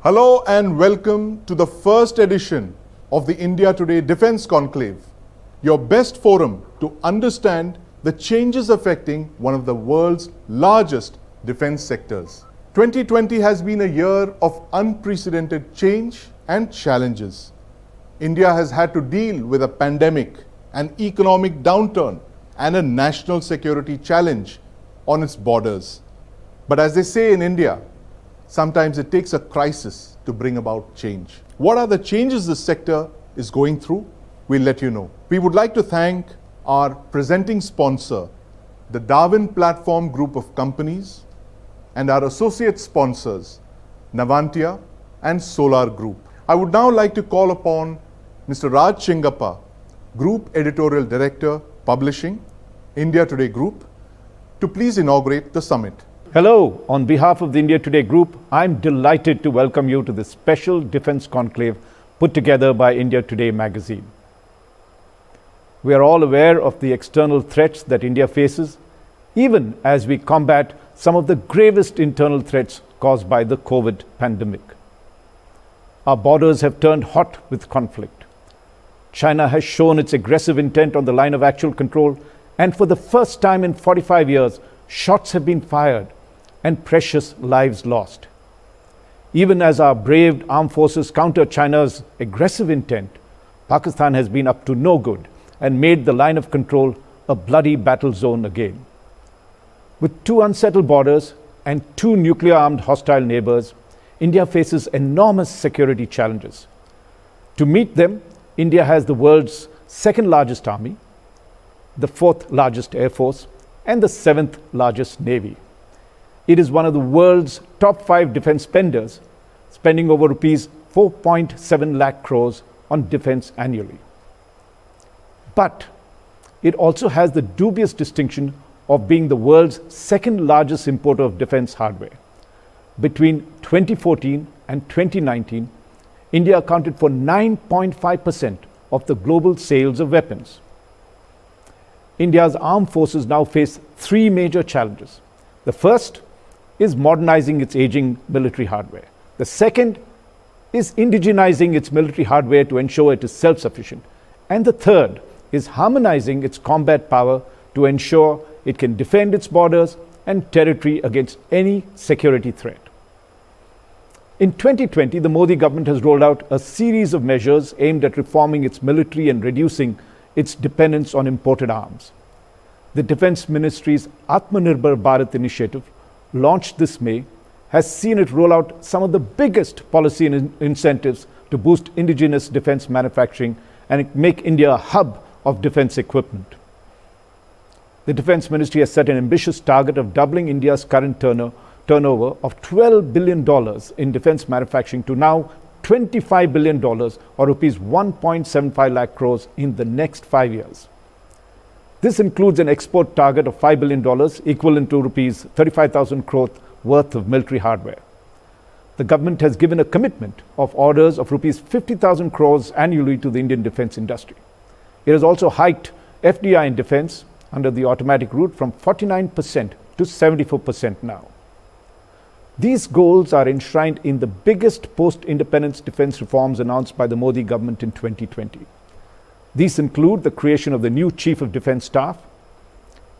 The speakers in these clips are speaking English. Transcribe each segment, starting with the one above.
Hello and welcome to the first edition of the India Today Defence Conclave, your best forum to understand the changes affecting one of the world's largest defence sectors. 2020 has been a year of unprecedented change and challenges. India has had to deal with a pandemic, an economic downturn, and a national security challenge on its borders. But as they say in India, sometimes it takes a crisis to bring about change. What are the changes this sector is going through? We'll let you know. We would like to thank our presenting sponsor, the Darwin Platform Group of Companies, and our associate sponsors, Navantia and Solar Group. I would now like to call upon Mr. Raj Chingappa, Group Editorial Director, Publishing, India Today Group, to please inaugurate the summit. Hello, on behalf of the India Today Group, I'm delighted to welcome you to this special Defence Conclave put together by India Today magazine. We are all aware of the external threats that India faces, even as we combat some of the gravest internal threats caused by the COVID pandemic. Our borders have turned hot with conflict. China has shown its aggressive intent on the line of actual control, and for the first time in 45 years, shots have been fired and precious lives lost. Even as our brave armed forces counter China's aggressive intent, Pakistan has been up to no good and made the line of control a bloody battle zone again. With two unsettled borders and two nuclear-armed hostile neighbors, India faces enormous security challenges. To meet them, India has the world's second largest army, the fourth largest air force, and the seventh largest navy. It is one of the world's top 5 defense spenders, spending over rupees 4.7 lakh crores on defense annually. But it also has the dubious distinction of being the world's second largest importer of defense hardware. Between 2014 and 2019, India accounted for 9.5% of the global sales of weapons. India's armed forces now face 3 major challenges. The first is modernizing its aging military hardware. The second is indigenizing its military hardware to ensure it is self-sufficient. And the third is harmonizing its combat power to ensure it can defend its borders and territory against any security threat. In 2020, the Modi government has rolled out a series of measures aimed at reforming its military and reducing its dependence on imported arms. The Defense Ministry's Atmanirbhar Bharat initiative, launched this May, has seen it roll out some of the biggest policy incentives to boost indigenous defense manufacturing and make India a hub of defense equipment. The Defense Ministry has set an ambitious target of doubling India's current turnover of $12 billion in defense manufacturing to now $25 billion or rupees 1.75 lakh crores in the next 5 years. This includes an export target of $5 billion, equivalent to rupees 35,000 crores worth of military hardware. The government has given a commitment of orders of rupees 50,000 crores annually to the Indian defense industry. It has also hiked FDI in defense under the automatic route from 49% to 74% now. These goals are enshrined in the biggest post-independence defense reforms announced by the Modi government in 2020. These include the creation of the new Chief of Defense Staff,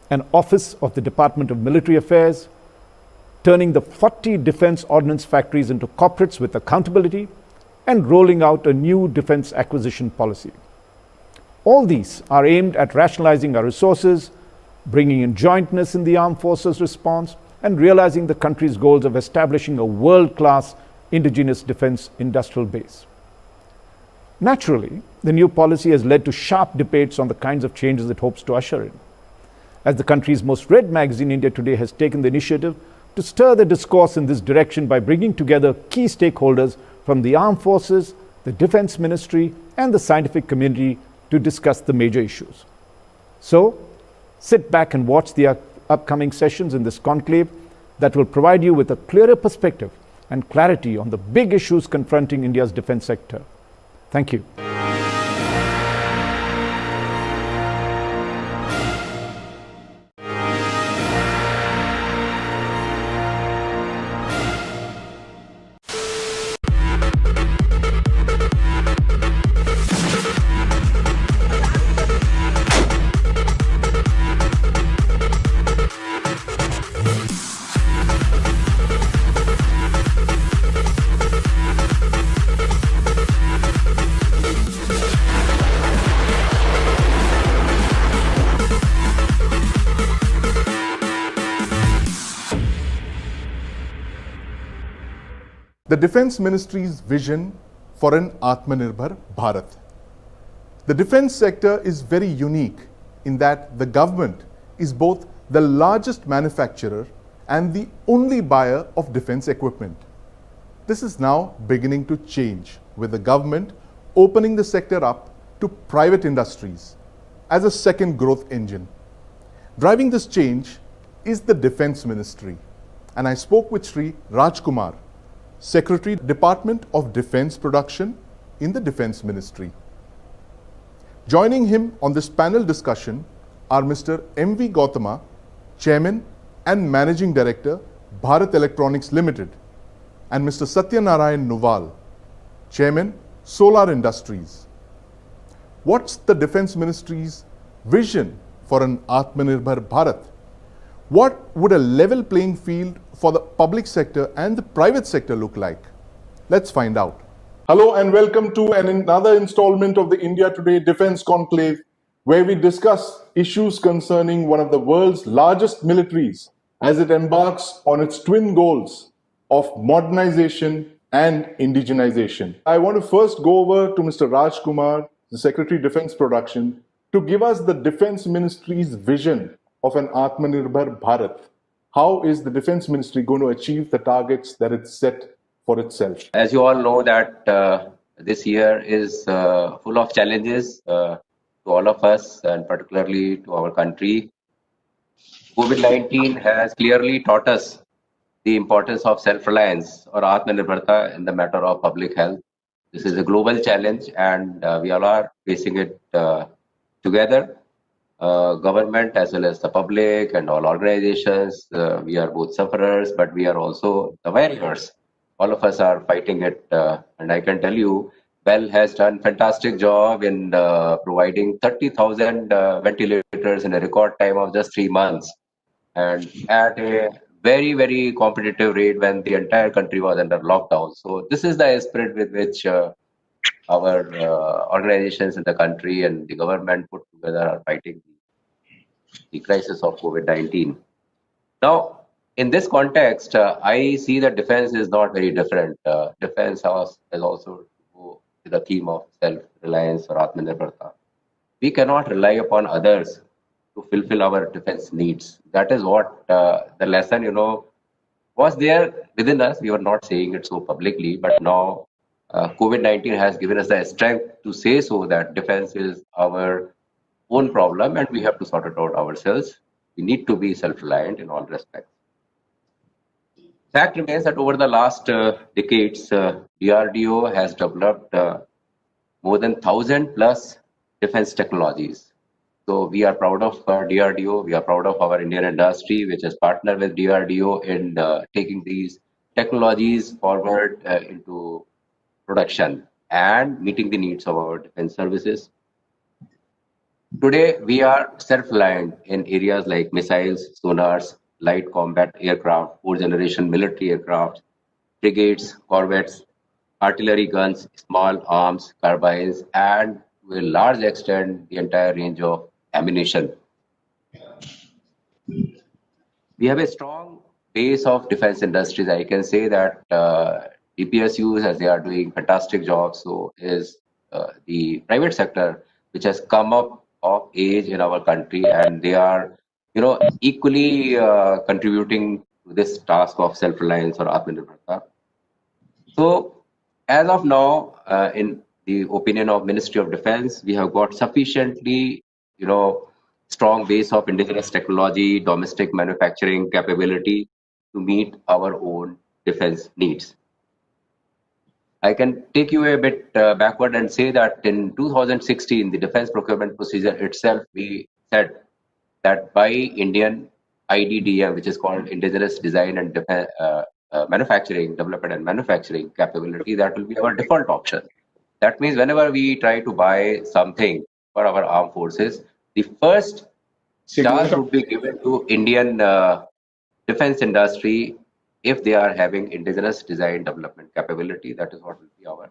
an office of the Department of Military Affairs, turning the 40 defense ordnance factories into corporates with accountability, and rolling out a new defense acquisition policy. All these are aimed at rationalizing our resources, bringing in jointness in the armed forces response, and realizing the country's goals of establishing a world-class indigenous defense industrial base. Naturally, the new policy has led to sharp debates on the kinds of changes it hopes to usher in. As the country's most read magazine, India Today has taken the initiative to stir the discourse in this direction by bringing together key stakeholders from the armed forces, the defense ministry, and the scientific community to discuss the major issues. So, sit back and watch the upcoming sessions in this conclave that will provide you with a clearer perspective and clarity on the big issues confronting India's defense sector. Thank you. the Defense Ministry's vision for an Atmanirbhar Bharat. The defense sector is very unique in that the government is both the largest manufacturer and the only buyer of defense equipment. This is now beginning to change, with the government opening the sector up to private industries as a second growth engine. Driving this change is the Defense Ministry, and I spoke with Sri Rajkumar, Secretary, Department of Defense Production in the Defense Ministry. Joining him on this panel discussion are Mr. M.V. Gautama, Chairman and Managing Director, Bharat Electronics Limited, and Mr. Satyanarayan Nuval, Chairman, Solar Industries. What's the Defense Ministry's vision for an Atmanirbhar Bharat? What would a level playing field for the public sector and the private sector look like? Let's find out. Hello and welcome to another installment of the India Today Defense Conclave, where we discuss issues concerning one of the world's largest militaries as it embarks on its twin goals of modernization and indigenization. I want to first go over to Mr. Raj Kumar, the Secretary Defense Production, to give us the Defense Ministry's vision of an Atmanirbhar Bharat. How is the Defense Ministry going to achieve the targets that it's set for itself? As you all know that this year is full of challenges to all of us and particularly to our country. COVID-19 has clearly taught us the importance of self-reliance or Atmanirbharta in the matter of public health. This is a global challenge and we all are facing it together. Government as well as the public and all organizations, we are both sufferers, but we are also the warriors. All of us are fighting it, and I can tell you, BEL has done fantastic job in providing 30,000 ventilators in a record time of just 3 months, and at a very, very competitive rate when the entire country was under lockdown. So this is the spirit with which our organizations in the country and the government put together are fighting the crisis of COVID-19. Now, in this context, I see that defense is not very different. Defense has also to go to the theme of self-reliance or Atmanirbharta. We cannot rely upon others to fulfill our defense needs. That is what the lesson, was there within us. We were not saying it so publicly, but now COVID-19 has given us the strength to say so that defense is our own problem and we have to sort it out ourselves. We need to be self-reliant in all respects. Fact remains that over the last decades, DRDO has developed more than 1,000 plus defense technologies. So we are proud of DRDO. We are proud of our Indian industry, which has partnered with DRDO in taking these technologies forward into production and meeting the needs of our defense services. Today, we are self-reliant in areas like missiles, sonars, light combat aircraft, fourth-generation military aircraft, frigates, corvettes, artillery guns, small arms, carbines, and to a large extent, the entire range of ammunition. We have a strong base of defense industries. I can say that DPSUs, as they are doing fantastic jobs, so is the private sector, which has come up of age in our country, and they are, equally contributing to this task of self-reliance or Atmanirbharta. So, as of now, in the opinion of Ministry of Defense, we have got sufficiently, strong base of indigenous technology, domestic manufacturing capability to meet our own defense needs. I can take you a bit backward and say that in 2016, the defense procurement procedure itself, we said that by Indian IDDM, which is called Indigenous Design and Manufacturing, Development and Manufacturing capability, that will be our default option. That means whenever we try to buy something for our armed forces, the first charge would be given to Indian defense industry if they are having indigenous design development capability. That is what will be our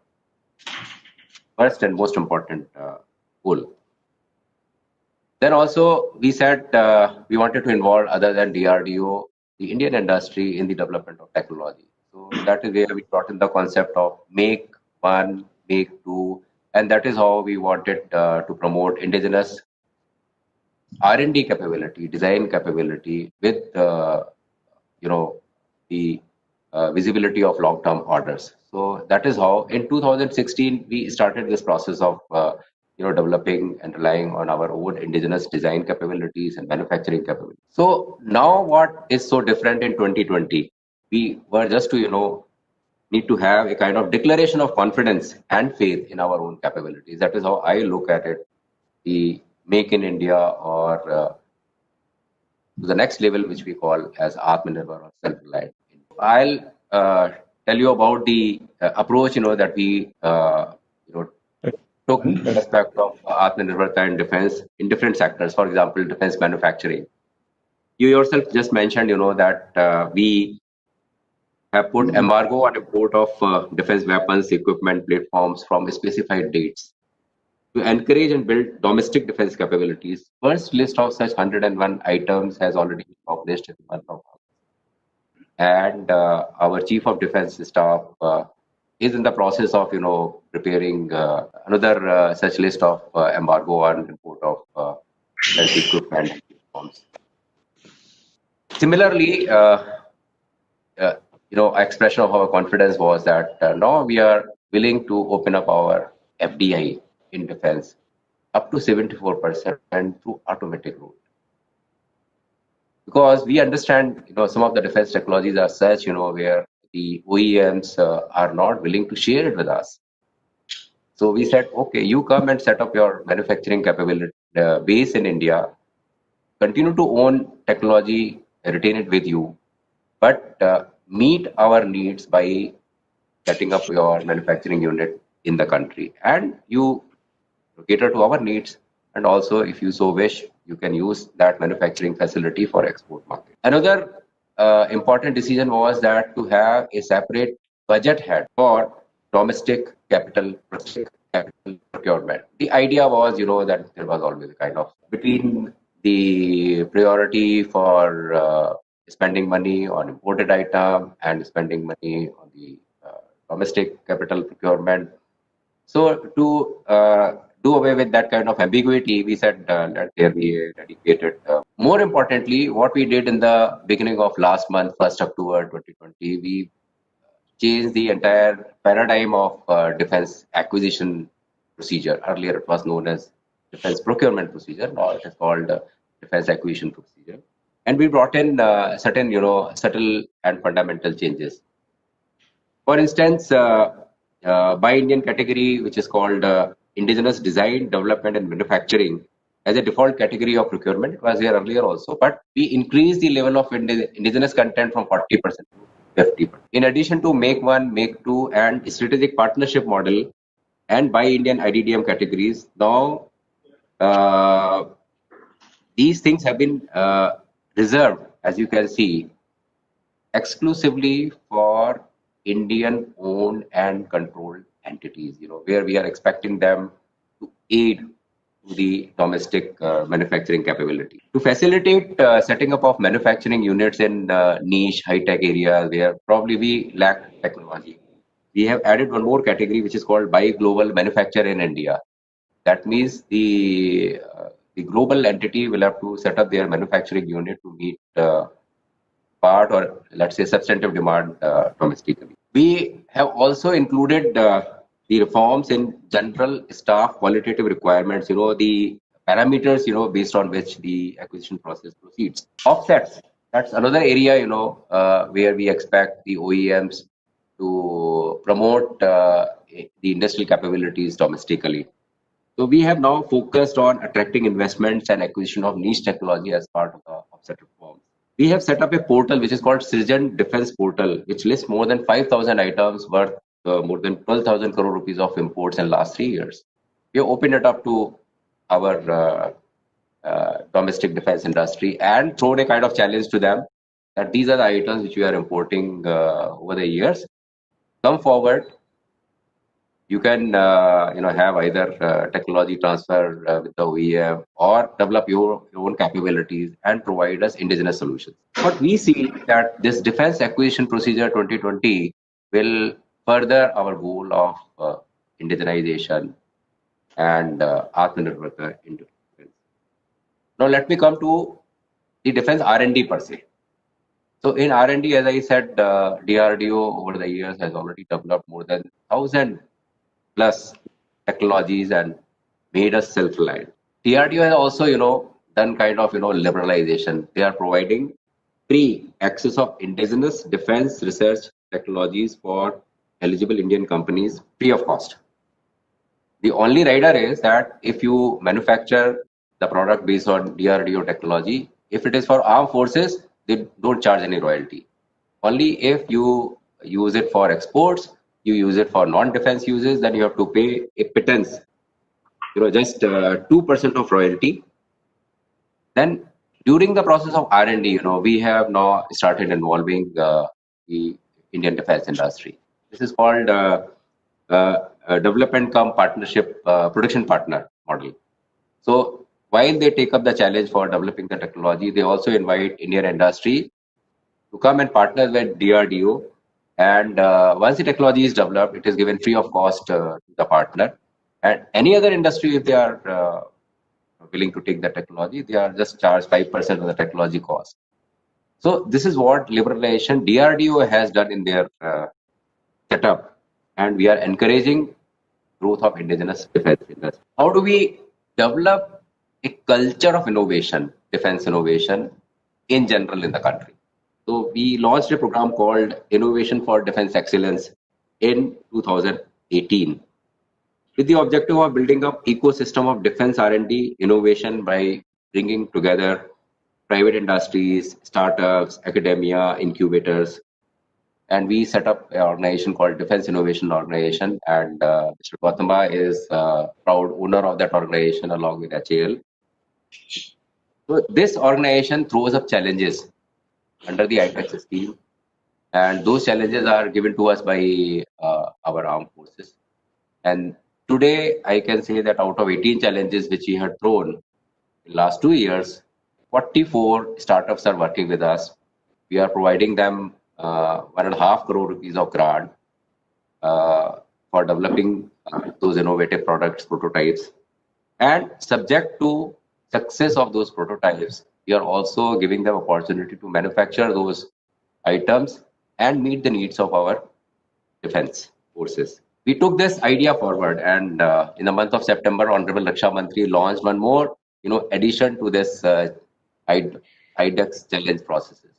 first and most important goal. Then also we said we wanted to involve other than DRDO, the Indian industry in the development of technology. So that is where we brought in the concept of make one, make two, and that is how we wanted to promote indigenous R&D capability, design capability with the visibility of long-term orders. So that is how in 2016 we started this process of developing and relying on our own indigenous design capabilities and manufacturing capabilities. So now what is so different in 2020? We were just to need to have a kind of declaration of confidence and faith in our own capabilities. That is how I look at it. The Make in India or to the next level, which we call as Atmanirbhar or self-reliant. I'll tell you about the approach, that we took in respect of Atmanirbharta and defense in different sectors. For example, defense manufacturing. You yourself just mentioned, that we have put embargo on import of defense weapons, equipment, platforms from specified dates. To encourage and build domestic defense capabilities, first list of such 101 items has already been published in the month of August. And our Chief of Defense Staff is in the process of, preparing another such list of embargo on import of defense equipment and platforms. Similarly, expression of our confidence was that now we are willing to open up our FDI in defense up to 74% and through automatic route. Because we understand, some of the defense technologies are such, where the OEMs are not willing to share it with us. So we said, okay, you come and set up your manufacturing capability base in India, continue to own technology, retain it with you, but meet our needs by setting up your manufacturing unit in the country. And you cater to our needs, and also if you so wish, you can use that manufacturing facility for export market. Another important decision was that to have a separate budget head for domestic capital procurement. The idea was, that there was always a kind of between the priority for spending money on imported item and spending money on the domestic capital procurement. So to do away with that kind of ambiguity, we said that there be a dedicated. More importantly, what we did in the beginning of last month, 1st October 2020, we changed the entire paradigm of defense acquisition procedure. Earlier, it was known as defense procurement procedure. Now it is called defense acquisition procedure. And we brought in certain, subtle and fundamental changes. For instance, Buy Indian category, which is called indigenous design, development, and manufacturing, as a default category of procurement. It was here earlier also, but we increased the level of indigenous content from 40% to 50%. In addition to Make One, Make Two, and strategic partnership model, and Buy Indian IDDM categories, now these things have been reserved, as you can see, exclusively for Indian owned and controlled entities, where we are expecting them to aid to the domestic manufacturing capability. To facilitate setting up of manufacturing units in niche, high-tech areas where probably we lack technology, we have added one more category, which is called Buy Global Manufacture in India. That means the global entity will have to set up their manufacturing unit to meet part or let's say substantive demand domestically. We have also included the reforms in general staff qualitative requirements, the parameters, based on which the acquisition process proceeds. Offsets, that's another area, where we expect the OEMs to promote the industrial capabilities domestically. So we have now focused on attracting investments and acquisition of niche technology as part of the offset reform. We have set up a portal which is called Srijan Defense Portal, which lists more than 5,000 items worth more than 12,000 crore rupees of imports in the last 3 years. We have opened it up to our domestic defense industry and thrown a kind of challenge to them that these are the items which we are importing over the years. Come forward. You can have either technology transfer with the OEM or develop your own capabilities and provide us indigenous solutions. What we see that this defense acquisition procedure 2020 will further our goal of indigenization and Atmanirbharta in defense. Now let me come to the defense R&D per se. So in R&D, as I said, DRDO over the years has already developed more than 1,000 plus technologies and made us self-reliant. DRDO has also, done kind of, liberalization. They are providing free access of indigenous defense research technologies for eligible Indian companies free of cost. The only rider is that if you manufacture the product based on DRDO technology, if it is for armed forces, they don't charge any royalty. Only if you use it for exports, you use it for non-defense uses, then you have to pay a pittance, just 2% of royalty. Then during the process of R&D, we have now started involving the Indian defense industry. This is called development cum partnership production partner model. So while they take up the challenge for developing the technology, they also invite Indian industry to come and partner with DRDO. And once the technology is developed, it is given free of cost to the partner. And any other industry, if they are willing to take the technology, they are just charged 5% of the technology cost. So this is what liberalization DRDO has done in their setup, and we are encouraging growth of indigenous defense industry. How do we develop a culture of innovation, defense innovation in general in the country? So we launched a program called Innovation for Defense Excellence in 2018 with the objective of building up ecosystem of defense R&D innovation by bringing together private industries, startups, academia, incubators. And we set up an organization called Defense Innovation Organization, and Mr. Gautama is proud owner of that organization along with HAL. So this organization throws up challenges under the ITEX scheme, and those challenges are given to us by our armed forces. And today, I can say that out of 18 challenges which we had thrown in last 2 years, 44 startups are working with us. We are providing them 1.5 crore rupees of grant for developing those innovative products, prototypes. And subject to success of those prototypes, we are also giving them opportunity to manufacture those items and meet the needs of our defense forces. We took this idea forward, and in the month of September, Honorable Raksha Mantri launched one more, addition to this IDEX challenge processes.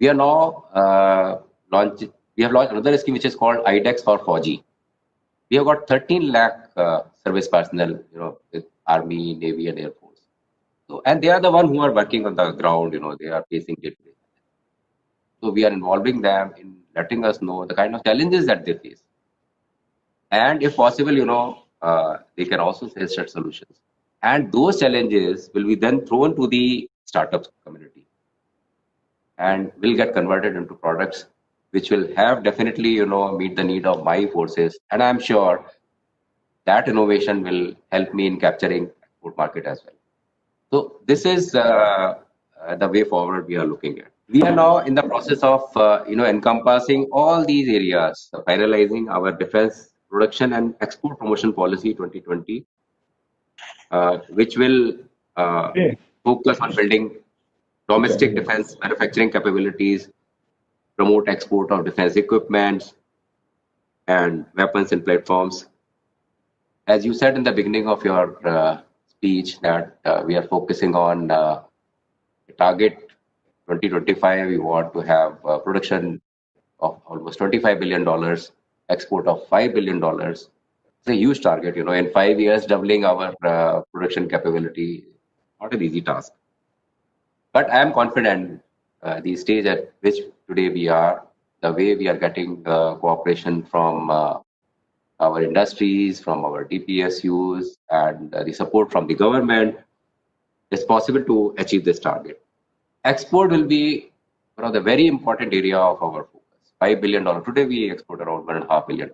We are now we have launched another scheme which is called IDEX for Fauji. We have got 13 lakh service personnel, with Army, Navy, and Air Force. So, and they are the one who are working on the ground. They are facing it. So we are involving them in letting us know the kind of challenges that they face, and if possible, they can also say such solutions. And those challenges will be then thrown to the startups community and will get converted into products which will have definitely, meet the need of my forces. And I'm sure that innovation will help me in capturing export market as well. So this is the way forward we are looking at. We are now in the process of, encompassing all these areas, finalizing our defense production and export promotion policy 2020, which will focus on building domestic defense manufacturing capabilities, promote export of defense equipment and weapons and platforms. As you said in the beginning of your speech, that we are focusing on target 2025. We want to have production of almost $25 billion, export of $5 billion. It's a huge target. In 5 years, doubling our production capability, not an easy task. But I am confident the stage at which today we are, the way we are getting cooperation from our industries, from our DPSUs, and the support from the government, it's possible to achieve this target. Export will be one of the very important area of our focus. $5 billion. Today we export around $1.5 billion.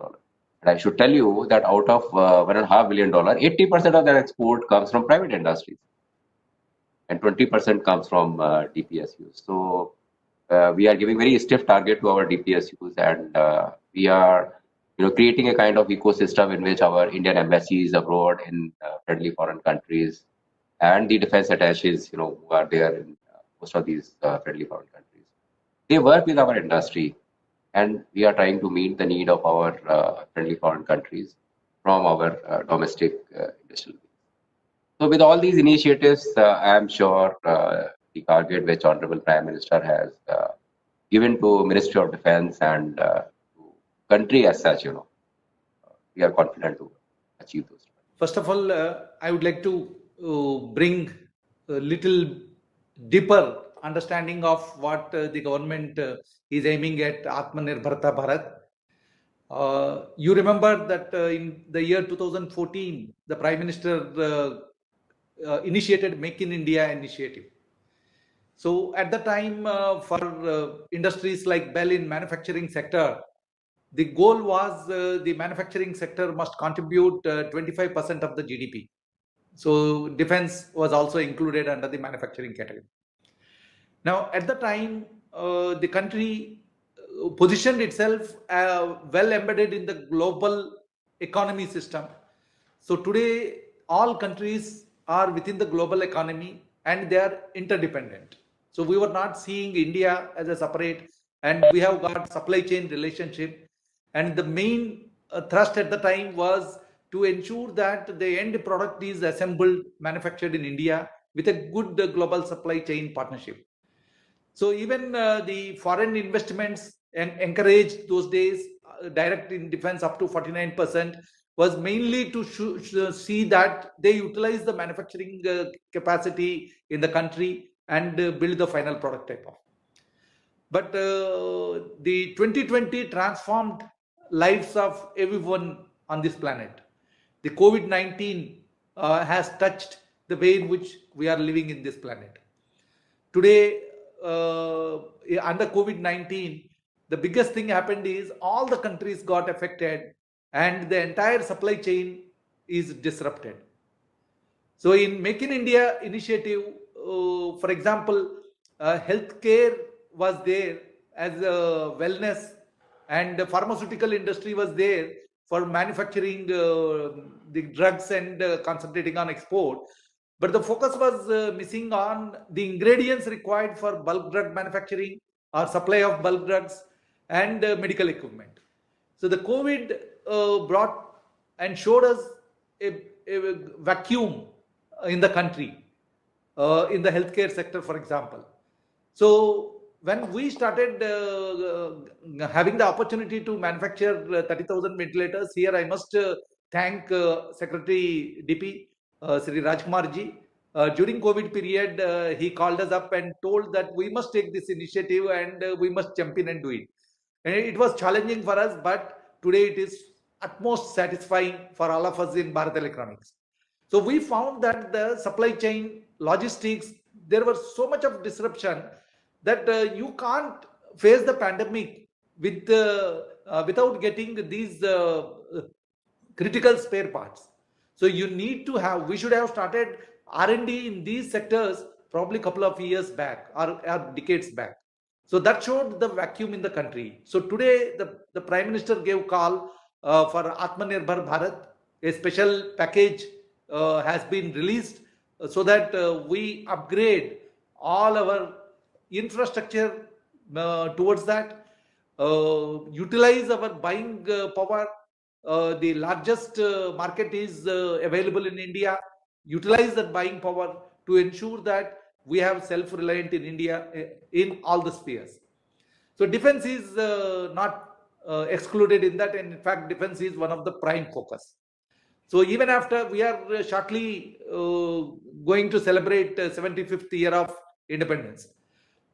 And I should tell you that out of $1.5 billion, 80% of that export comes from private industries, and 20% comes from DPSUs. So we are giving very stiff target to our DPSUs, and we are creating a kind of ecosystem in which our Indian embassies abroad in friendly foreign countries and the defense attaches, who are there in most of these friendly foreign countries, they work with our industry, and we are trying to meet the need of our friendly foreign countries from our domestic industrial base. So, with all these initiatives, I am sure the target which Honorable Prime Minister has given to Ministry of Defense and to country as such, we are confident to achieve those. First of all, I would like to bring a little deeper understanding of what the government is aiming at Atmanirbharta Bharat. You remember that in the year 2014, the Prime Minister initiated Make in India initiative. So at the time, for industries like Bell in manufacturing sector, the goal was the manufacturing sector must contribute 25% of the GDP. So defense was also included under the manufacturing category. Now, at the time, the country positioned itself well embedded in the global economy system. So today, all countries are within the global economy and they are interdependent. So we were not seeing India as a separate, and we have got supply chain relationship. And the main thrust at the time was to ensure that the end product is assembled, manufactured in India with a good global supply chain partnership. So even the foreign investments encouraged those days, direct in defense up to 49%, was mainly to see that they utilize the manufacturing capacity in the country and build the final product type of. But the 2020 transformed lives of everyone on this planet. The COVID-19 has touched the way in which we are living in this planet. Today, under COVID-19, the biggest thing happened is all the countries got affected and the entire supply chain is disrupted. So in Make in India initiative, for example, healthcare was there as a wellness, and the pharmaceutical industry was there for manufacturing the drugs and concentrating on export. But the focus was missing on the ingredients required for bulk drug manufacturing or supply of bulk drugs and medical equipment. So the COVID brought and showed us a vacuum in the country, in the healthcare sector, for example. So when we started having the opportunity to manufacture 30,000 ventilators, here I must thank Secretary DP, Sri Rajkumar ji. During COVID period, he called us up and told that we must take this initiative and we must jump in and do it. And it was challenging for us, but today it is utmost satisfying for all of us in Bharat Electronics. So we found that the supply chain, logistics, there was so much of disruption that you can't face the pandemic with without getting these critical spare parts. So you need to have, we should have started R&D in these sectors probably a couple of years back or decades back. So that showed the vacuum in the country. So today the Prime Minister gave call for Atmanirbhar Bharat. A special package has been released so that we upgrade all our infrastructure towards that, utilize our buying power. The largest market is available in India. Utilize that buying power to ensure that we have self-reliant in India in all the spheres. So defense is not excluded in that, and in fact defense is one of the prime focus. So even after we are shortly going to celebrate 75th year of independence,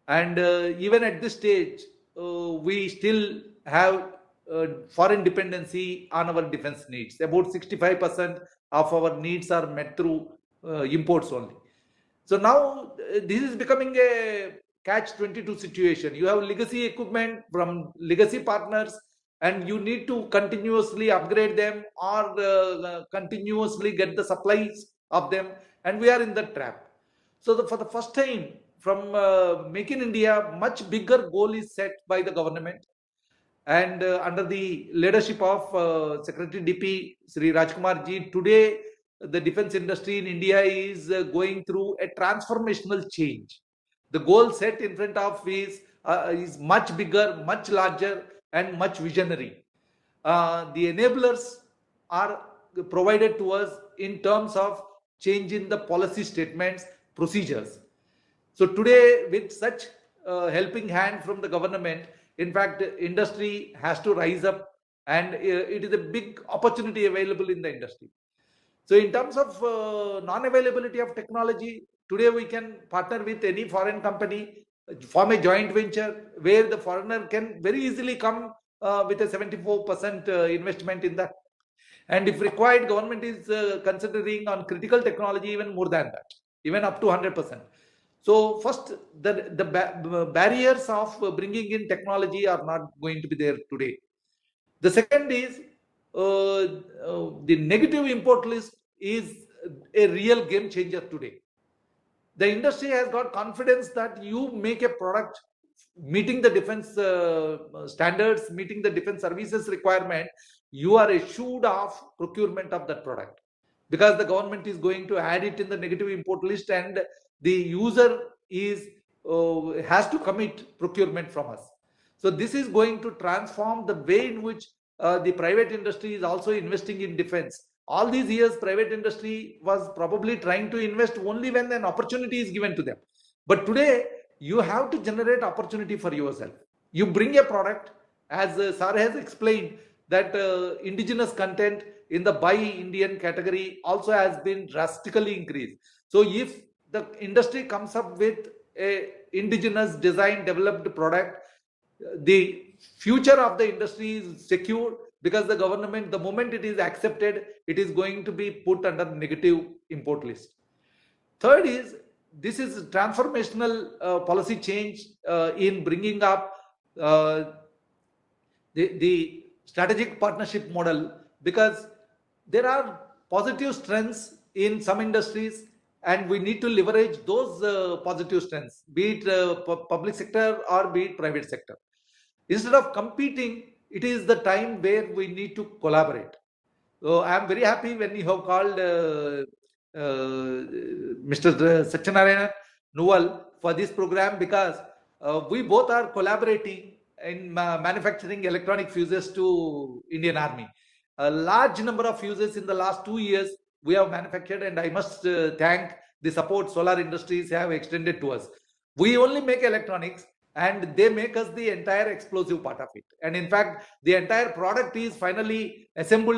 and even at this stage we still have foreign dependency on our defense needs. About 65% of our needs are met through imports only. So now this is becoming a catch-22 situation. You have legacy equipment from legacy partners, and you need to continuously upgrade them or continuously get the supplies of them, and we are in that trap. So for the first time from Make in India, much bigger goal is set by the government, And under the leadership of Secretary DP Sri Rajkumar ji, today the defense industry in India is going through a transformational change. The goal set in front of is much bigger, much larger, and much visionary. The enablers are provided to us in terms of change in the policy statements, procedures. So today, with such helping hand from the government, in fact, industry has to rise up, and it is a big opportunity available in the industry. So in terms of non-availability of technology, today we can partner with any foreign company, form a joint venture where the foreigner can very easily come with a 74% investment in that. And if required, government is considering on critical technology even more than that, even up to 100%. So first, the barriers of bringing in technology are not going to be there today. The second is the negative import list is a real game changer today. The industry has got confidence that you make a product meeting the defense standards, meeting the defense services requirement, you are assured of procurement of that product, because the government is going to add it in the negative import list, and the user is has to commit procurement from us. So this is going to transform the way in which the private industry is also investing in defense. All these years, private industry was probably trying to invest only when an opportunity is given to them. But today, you have to generate opportunity for yourself. You bring a product, as Sir has explained, that indigenous content in the Buy Indian category also has been drastically increased. So if the industry comes up with a indigenous design developed product, the future of the industry is secure, because the government, the moment it is accepted, it is going to be put under negative import list. Third is, this is transformational policy change in bringing up the strategic partnership model, because there are positive strengths in some industries, and we need to leverage those positive strengths, be it public sector or be it private sector. Instead of competing, it is the time where we need to collaborate. So I am very happy when you have called Mr. Satyanarayana Nuwal for this program, because we both are collaborating in manufacturing electronic fuses to Indian Army. A large number of fuses in the last 2 years we have manufactured, and I must thank the support Solar Industries have extended to us. We only make electronics, and they make us the entire explosive part of it. And in fact, the entire product is finally assembled